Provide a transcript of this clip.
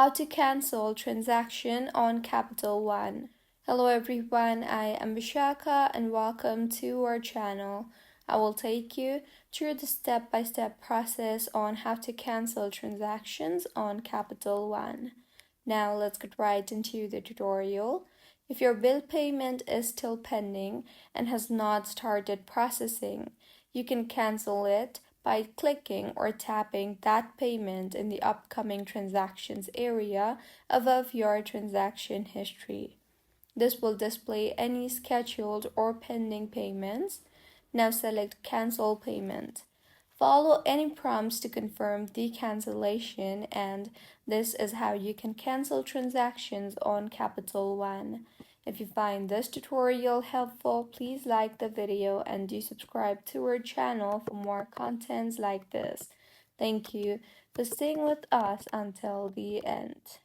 How to cancel transaction on Capital One. Hello everyone, I am Vishaka and welcome to our channel. I will take you through the step-by-step process on how to cancel transactions on Capital One. Now let's get right into the tutorial. If your bill payment is still pending and has not started processing, you can cancel it by clicking or tapping that payment in the upcoming transactions area above your transaction history. This will display any scheduled or pending payments. Now select Cancel Payment. Follow any prompts to confirm the cancellation, and this is how you can cancel transactions on Capital One. If you find this tutorial helpful, please like the video and do subscribe to our channel for more contents like this. Thank you for staying with us until the end.